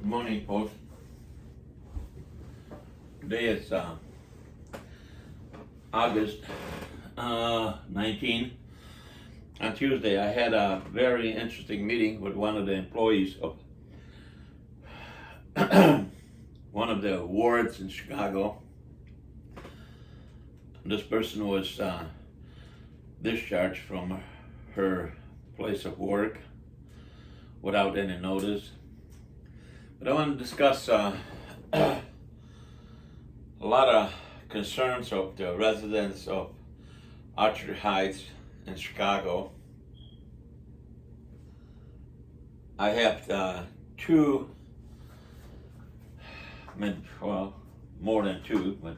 Good morning, folks. Today is August 19. On Tuesday, I had a very interesting meeting with one of the employees of one of the wards in Chicago. This person was discharged from her place of work without any notice. But I want to discuss a lot of concerns of the residents of Orchard Heights in Chicago. I have two, well, more than two, but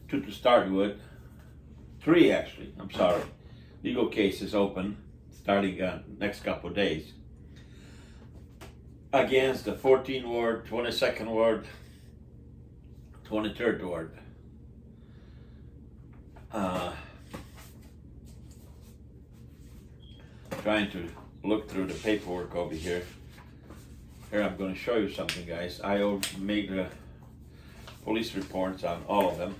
two to start with. Three actually, I'm sorry. Legal cases open starting next couple of days against the 14th Ward, 22nd Ward, 23rd Ward. Trying to look through the paperwork over here. Here I'm going to show you something, guys. I made police reports on all of them.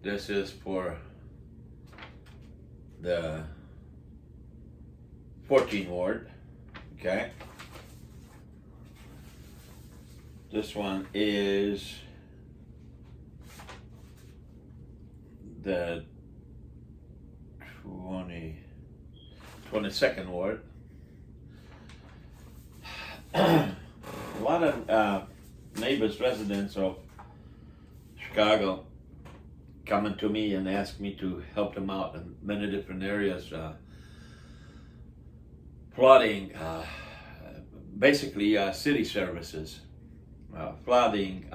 This is for the 14th Ward, okay? This one is the 22nd Ward. A lot of neighbors, residents of Chicago coming to me and ask me to help them out in many different areas. Flooding, basically city services. Flooding,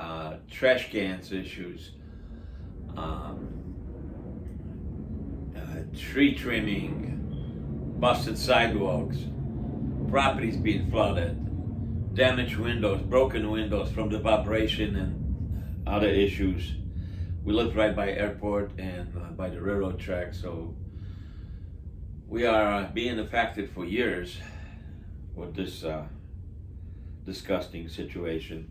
trash cans issues, tree trimming, busted sidewalks, properties being flooded, damaged windows, broken windows from the vibration and other issues. We live right by airport and by the railroad track, so we are being affected for years with this disgusting situation.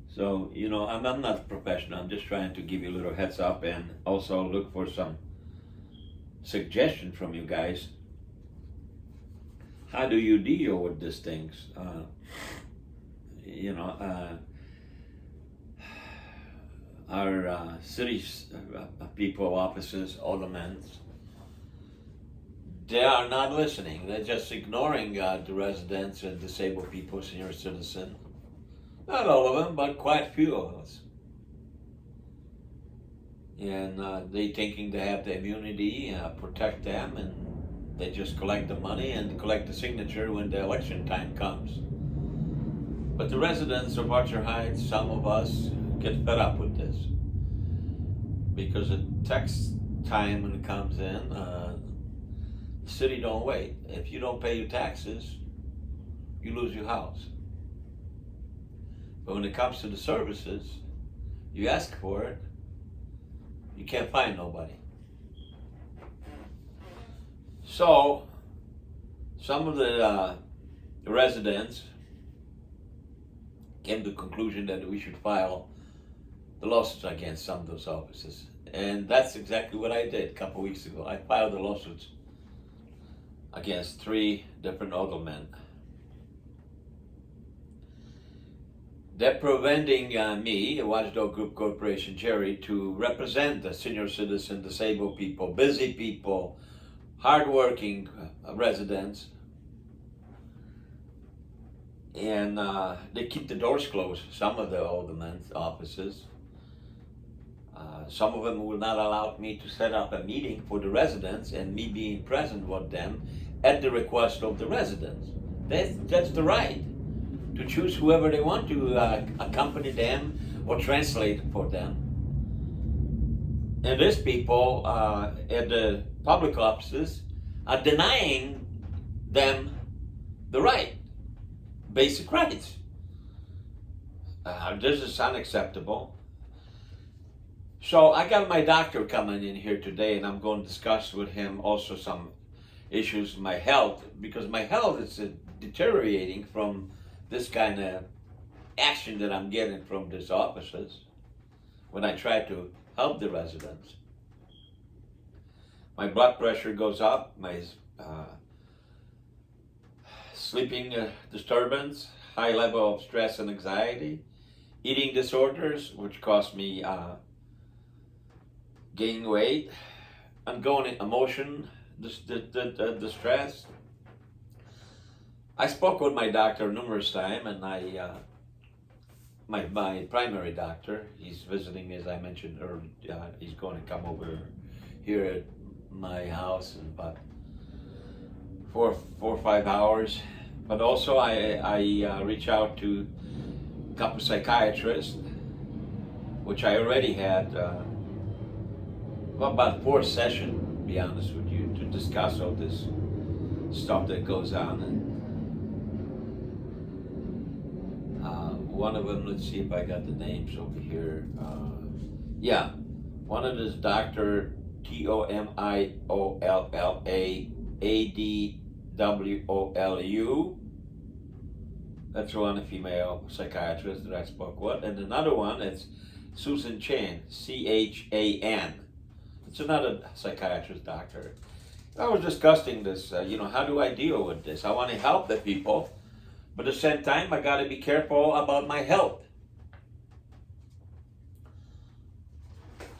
So, you know, I'm not a professional. I'm just trying to give you a little heads up and also look for some suggestion from you guys. How do you deal with these things? Our city's people, offices, aldermen, they are not listening. They're just ignoring the residents and disabled people, senior citizens. Not all of them, but quite a few of us. And they thinking they have the immunity, protect them, and they just collect the money and collect the signature when the election time comes. But the residents of Orchard Heights, some of us, get fed up with this. Because it takes time when it comes in. The city don't wait. If you don't pay your taxes, you lose your house. But when it comes to the services, you ask for it, you can't find nobody. So, some of the residents came to the conclusion that we should file the lawsuits against some of those offices. And that's exactly what I did a couple weeks ago. I filed the lawsuits against 3 different aldermen. They're preventing me, Watchdog Group Corporation, Jerry, to represent the senior citizen, disabled people, busy people, hardworking residents. And they keep the doors closed, some of the aldermen's offices. Some of them will not allow me to set up a meeting for the residents and me being present with them at the request of the residents. That's the right to choose whoever they want to accompany them or translate for them. And these people at the public offices are denying them the right, basic rights. This is unacceptable. So I got my doctor coming in here today, and I'm going to discuss with him also some issues with my health, because my health is deteriorating from this kind of action that I'm getting from these officers when I try to help the residents. My blood pressure goes up, my sleeping disturbance, high level of stress and anxiety, eating disorders, which cause me gain weight, ongoing emotion distress. I spoke with my doctor numerous times, and my primary doctor, he's visiting, as I mentioned earlier. He's going to come over here at my house in about 4 or 5 hours. But also I reach out to a couple psychiatrists, which I already had about 4 sessions, to be honest with you, to discuss all this stuff that goes on. And one of them, let's see if I got the names over here. Yeah, one of this Dr. Tomilladwolu. That's one female psychiatrist that I spoke with. And another one is Susan Chan, Chan. It's another psychiatrist doctor. I was discussing this, how do I deal with this? I want to help the people, but at the same time, I got to be careful about my health.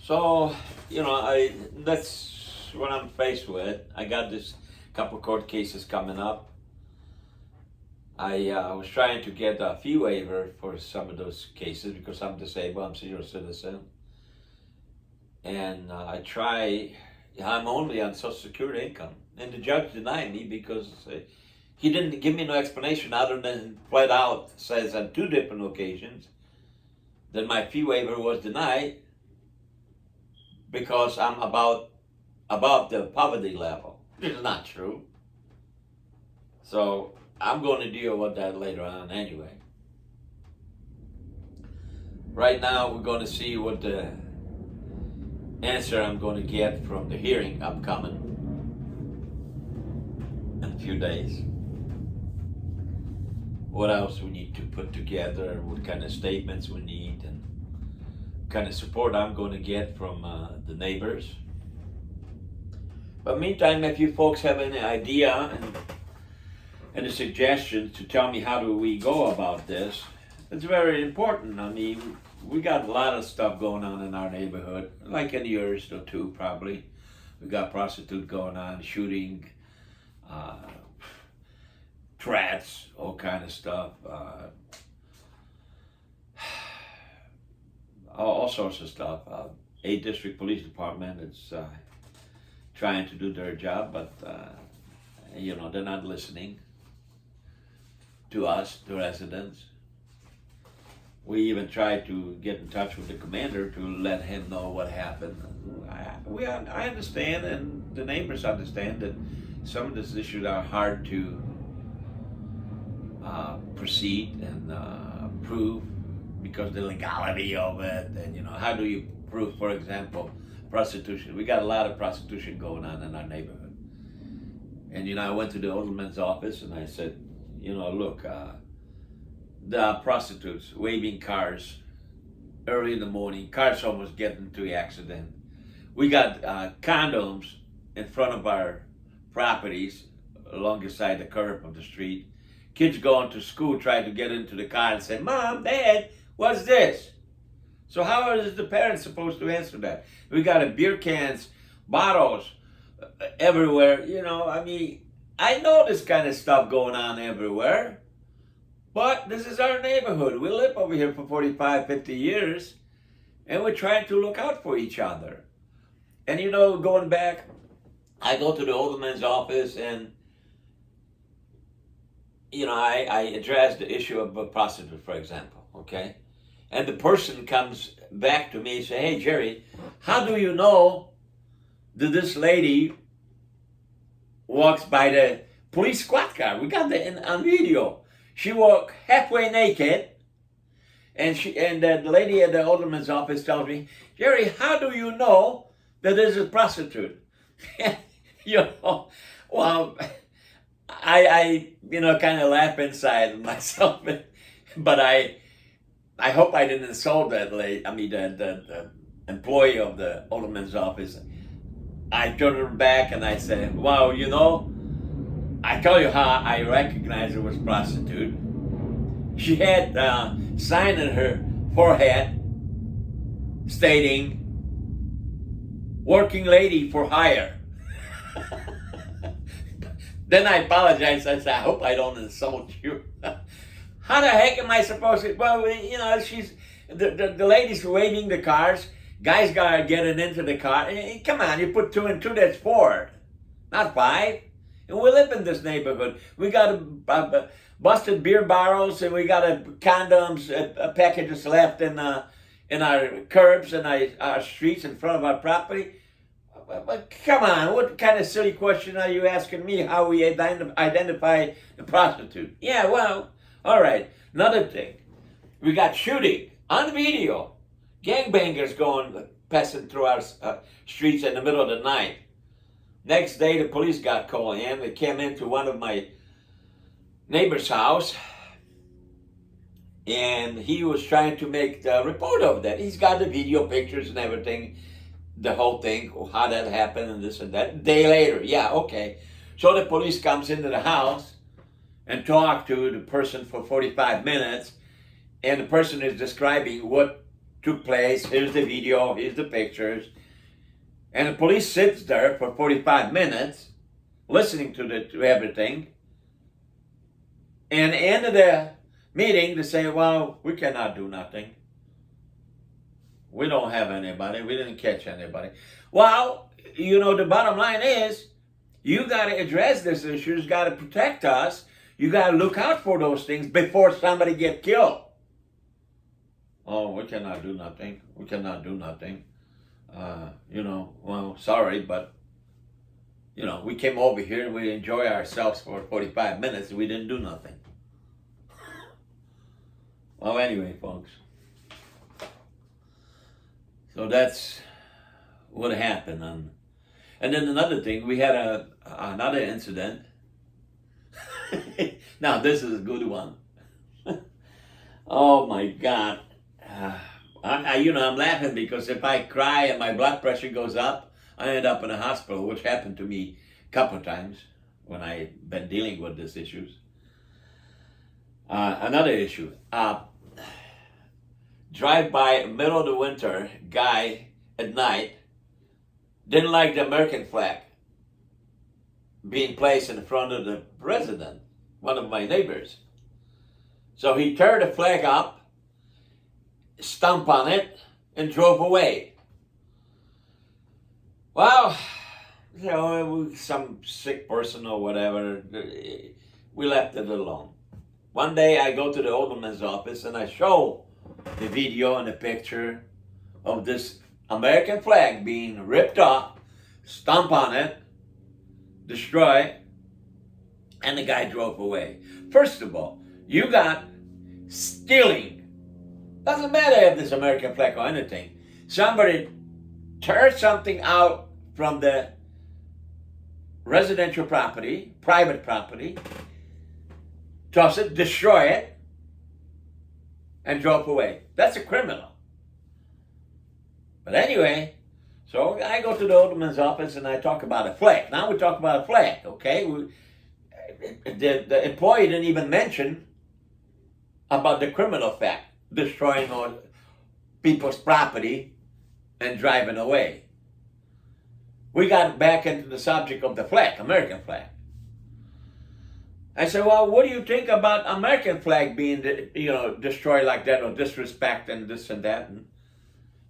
So, that's what I'm faced with. I got this couple court cases coming up. I was trying to get a fee waiver for some of those cases because I'm disabled, I'm a senior citizen. And I'm only on Social Security income. And the judge denied me because he didn't give me no explanation other than flat out says on 2 different occasions that my fee waiver was denied because I'm above the poverty level. It's not true. So I'm going to deal with that later on anyway. Right now we're going to see what the answer I'm going to get from the hearing upcoming in a few days. What else we need to put together, what kind of statements we need, and what kind of support I'm going to get from the neighbors. But meantime, if you folks have any idea and any suggestions to tell me how do we go about this, it's very important. I mean, we got a lot of stuff going on in our neighborhood, like in yours too, probably. We got prostitute going on, shooting, trats, all kind of stuff. All sorts of stuff. 8th District Police Department is trying to do their job, but they're not listening to us, the residents. We even tried to get in touch with the commander to let him know what happened. I understand, and the neighbors understand that some of these issues are hard to proceed and prove because the legality of it, and how do you prove, for example, prostitution? We got a lot of prostitution going on in our neighborhood. And I went to the alderman's office and I said, look, the prostitutes waving cars early in the morning, cars almost getting into an accident. We got condoms in front of our properties along the side of the curb of the street. Kids going to school trying to get into the car and say, Mom, Dad, what's this? So how is the parents supposed to answer that? We got beer cans, bottles everywhere. I know this kind of stuff going on everywhere, but this is our neighborhood. We live over here for 45, 50 years, and we're trying to look out for each other. And going back, I go to the alderman's office and I address the issue of a prostitute, for example, okay? And the person comes back to me and say, hey, Jerry, how do you know that this lady walks by the police squad car? We got that on video. She walked halfway naked, and the lady at the alderman's office tells me, Jerry, how do you know that this is a prostitute? Well, I kind of laugh inside myself, but I hope I didn't insult that lady. I mean, the employee of the alderman's office. I turned her back and I said, "Wow, I tell you how I recognized her was prostitute. She had a sign on her forehead stating, 'Working lady for hire.'" Then I apologized. I said, "I hope I don't insult you." How the heck am I supposed to? Well, she's the ladies waiting the cars. Guys gotta get it into the car. Come on, you put 2 and 2, that's 4, not 5. And we live in this neighborhood. We got busted beer barrels, and we got condoms, packages left in our curbs and our streets in front of our property. But come on, what kind of silly question are you asking me? How we identify the prostitute? Yeah, well, all right. Another thing, we got shooting on video. Gangbangers passing through our streets in the middle of the night. Next day, the police got called in. They came into one of my neighbor's house, and he was trying to make the report of that. He's got the video pictures and everything, the whole thing, how that happened and this and that. A day later, yeah, okay. So the police comes into the house and talk to the person for 45 minutes, and the person is describing what took place. Here's the video, here's the pictures. And the police sits there for 45 minutes listening to everything. And at the end of the meeting, they say, "Well, we cannot do nothing. We don't have anybody. We didn't catch anybody." Well, the bottom line is, you got to address these issues, got to protect us. You got to look out for those things before somebody gets killed. "Oh, we cannot do nothing. We cannot do nothing. Well, sorry, but, we came over here and we enjoy ourselves for 45 minutes and we didn't do nothing." Well, anyway, folks. So that's what happened. And then another thing, we had another incident. Now, this is a good one. Oh, my God. I'm laughing because if I cry and my blood pressure goes up, I end up in a hospital, which happened to me a couple of times when I've been dealing with these issues. Another issue. Drive by middle of the winter, guy at night didn't like the American flag being placed in front of the resident, one of my neighbors. So he tore the flag up, stomp on it, and drove away. Well, some sick person or whatever, we left it alone. One day I go to the alderman's office and I show the video and the picture of this American flag being ripped off, stomp on it, destroy, and the guy drove away. First of all, you got stealing. Doesn't matter if this American flag or anything. Somebody tears something out from the residential property, private property, toss it, destroy it, and drove away. That's a criminal. But anyway, so I go to the alderman's office and I talk about a flag. Now we talk about a flag, okay? The employee didn't even mention about the criminal fact, destroying all people's property and driving away. We got back into the subject of the flag, American flag. I said, "Well, what do you think about American flag being, destroyed like that, or disrespect and this and that?"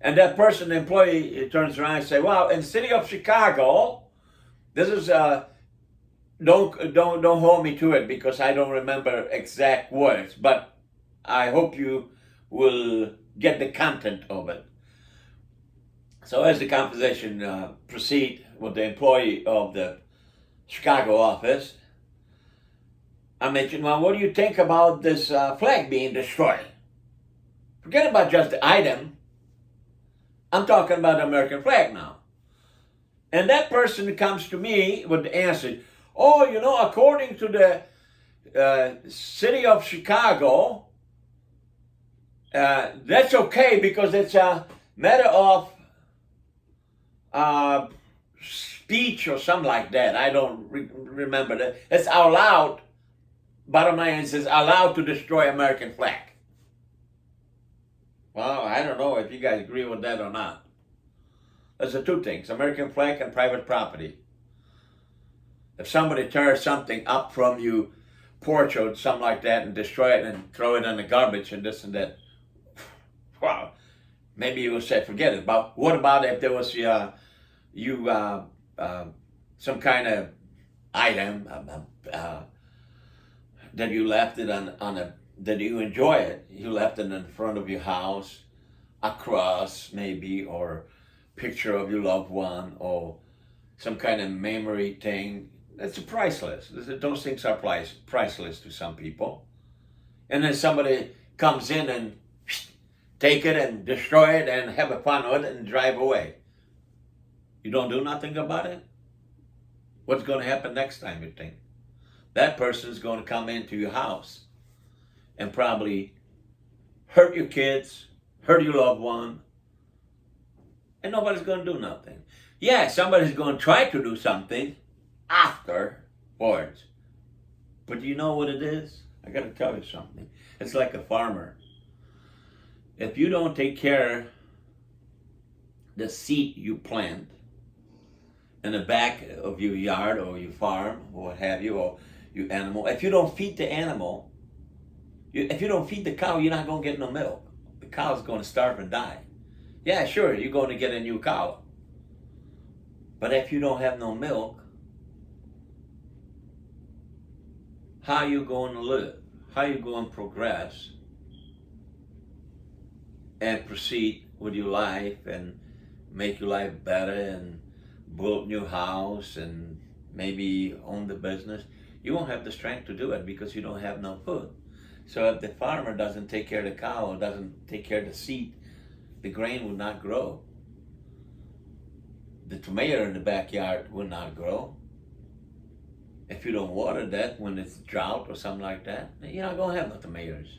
And that person, the employee, turns around and says, "Well, in the city of Chicago, this is don't hold me to it because I don't remember exact words, but I hope you will get the content of it." So as the conversation proceed with the employee of the Chicago office, I mentioned, "Well, what do you think about this flag being destroyed? Forget about just the item. I'm talking about the American flag now." And that person comes to me with the answer, Oh, according to the city of Chicago, that's okay because it's a matter of speech or something like that. I don't remember that. It's allowed. Bottom line is, it's allowed to destroy American flag. Well, I don't know if you guys agree with that or not. Those are two things: American flag and private property. If somebody tears something up from you, porch or something like that, and destroy it and throw it in the garbage and this and that, well, maybe you will say forget it. But what about if there was some kind of item that you left it that you enjoy it, you left it in front of your house, a cross maybe, or picture of your loved one, or some kind of memory thing. That's priceless. Those things are priceless to some people. And then somebody comes in and take it and destroy it and have fun with it and drive away. You don't do nothing about it? What's going to happen next time, you think? That person's going to come into your house and probably hurt your kids, hurt your loved one, and nobody's going to do nothing. Yeah, somebody's going to try to do something afterwards. But you know what it is? I got to tell you something. It's like a farmer. If you don't take care the seed you plant in the back of your yard or your farm or what have you, or your animal, if you don't feed the animal, if you don't feed the cow, you're not going to get no milk. The cow's going to starve and die. Yeah, sure, you're going to get a new cow. But if you don't have no milk, how are you going to live? How are you going to progress and proceed with your life and make your life better and build a new house and maybe own the business? You won't have the strength to do it because you don't have no food. So if the farmer doesn't take care of the cow, or doesn't take care of the seed, the grain will not grow. The tomato in the backyard will not grow. If you don't water that when it's drought or something like that, you're not going to have no tomatoes.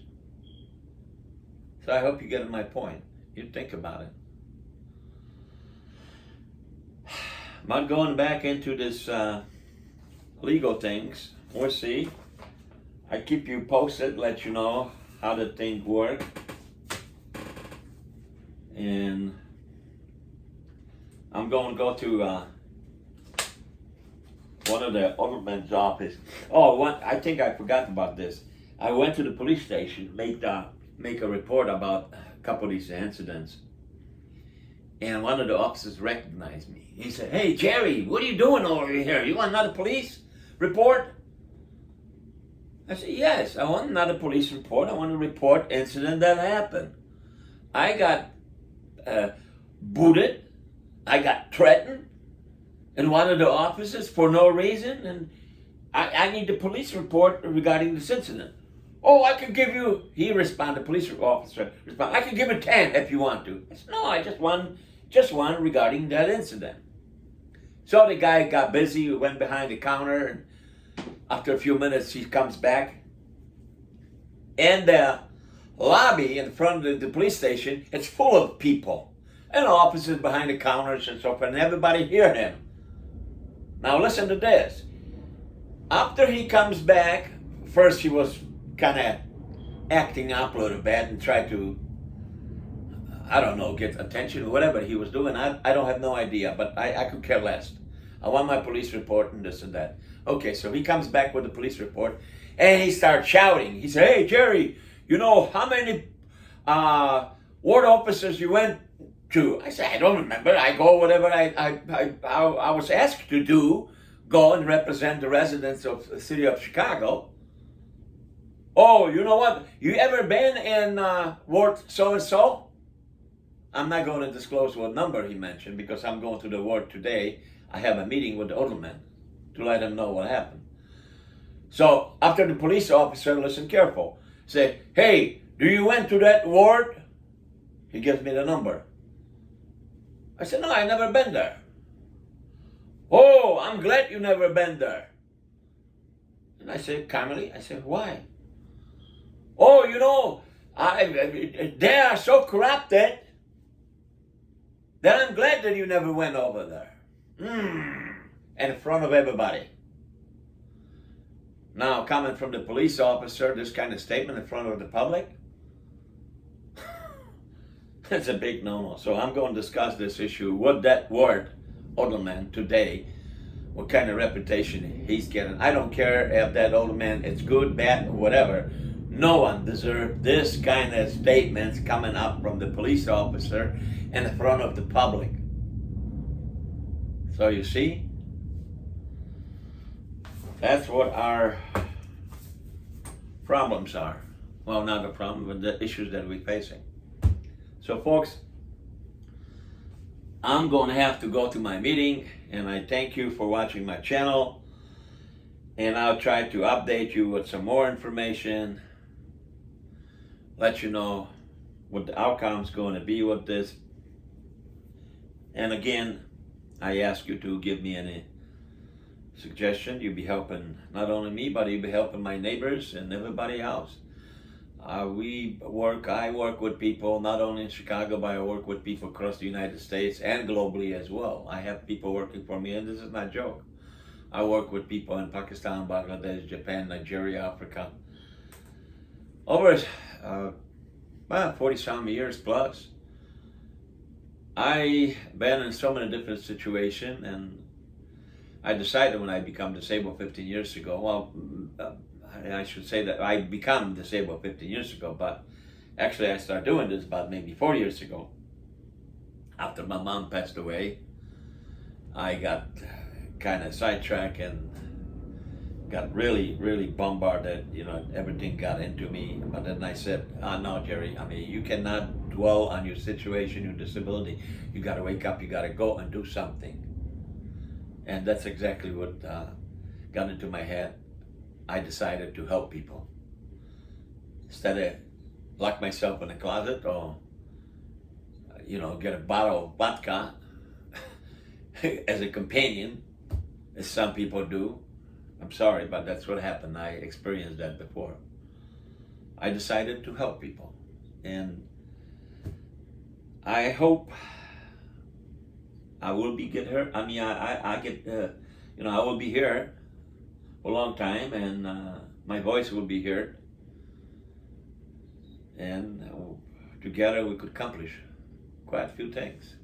So I hope you get my point. You think about it. I'm not going back into this legal things. We'll see. I keep you posted, let you know how the things work. And I'm going to go to one of the alderman's office. I think I forgot about this. I went to the police station, make a report about a couple of these incidents. And one of the officers recognized me. He said, "Hey, Jerry, what are you doing over here? You want another police report?" I said, "Yes, I want another police report. I want to report incident that happened. I got booted. I got threatened in one of the offices for no reason. And I need the police report regarding this incident." "Oh, I could give you," he responded, police officer responded, "I could give you 10 if you want to." I said, "No, I just one regarding that incident." So the guy got busy, went behind the counter, and after a few minutes he comes back. And the lobby in front of the police station, it's full of people. And officers behind the counters and so forth, and everybody heard him. Now listen to this. After he comes back, first he was kind of acting up a little bit and tried to, I don't know, get attention or whatever he was doing. I don't have no idea, but I could care less. I want my police report and this and that. Okay, so he comes back with the police report and he starts shouting. He said, "Hey, Jerry, you know how many ward officers you went to?" I said, "I don't remember. I go whatever I was asked to do, go and represent the residents of the city of Chicago." "Oh, you know what? You ever been in ward so-and-so?" I'm not going to disclose what number he mentioned because I'm going to the ward today. I have a meeting with the alderman to let him know what happened. So after the police officer, listen careful, say, "Hey, do you went to that ward?" He gives me the number. I said, "No, I never been there." "Oh, I'm glad you never been there. And I said, calmly, I said, why? Oh, you know, they are so corrupted that I'm glad that you never went over there. In front of everybody. Now, coming from the police officer, this kind of statement in front of the public, that's a big no-no. So I'm going to discuss this issue, what that word, older man, today, what kind of reputation he's getting. I don't care if that older man is good, bad, or whatever. No one deserves this kind of statements coming up from the police officer in front of the public. So you see, that's what our problems are. Well, not a problem, but the issues that we're facing. So folks, I'm going to have to go to my meeting, and I thank you for watching my channel, and I'll try to update you with some more information, let you know what the outcome's going to be with this. And again, I ask you to give me any suggestion. You'll be helping not only me, but you'll be helping my neighbors and everybody else. I work with people not only in Chicago, but I work with people across the United States and globally as well. I have people working for me, and this is not a joke. I work with people in Pakistan, Bangladesh, Japan, Nigeria, Africa. Over 40-some years plus. I've been in so many different situations, and I decided when I became disabled 15 years ago, well, I should say that I became disabled 15 years ago, but actually I started doing this about maybe 4 years ago. After my mom passed away, I got kind of sidetracked and got really bombarded. You know, everything got into me. But then I said, no, Jerry, I mean, you cannot dwell on your situation, your disability. You got to wake up, you got to go and do something. And that's exactly what got into my head. I decided to help people. Instead of lock myself in a closet or, get a bottle of vodka as a companion, as some people do. I'm sorry, but that's what happened. I experienced that before. I decided to help people. And I hope I will get here. I mean, I will be here for a long time, and my voice will be heard, and together we could accomplish quite a few things.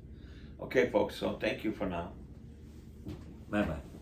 Okay, folks, so thank you for now. Bye-bye.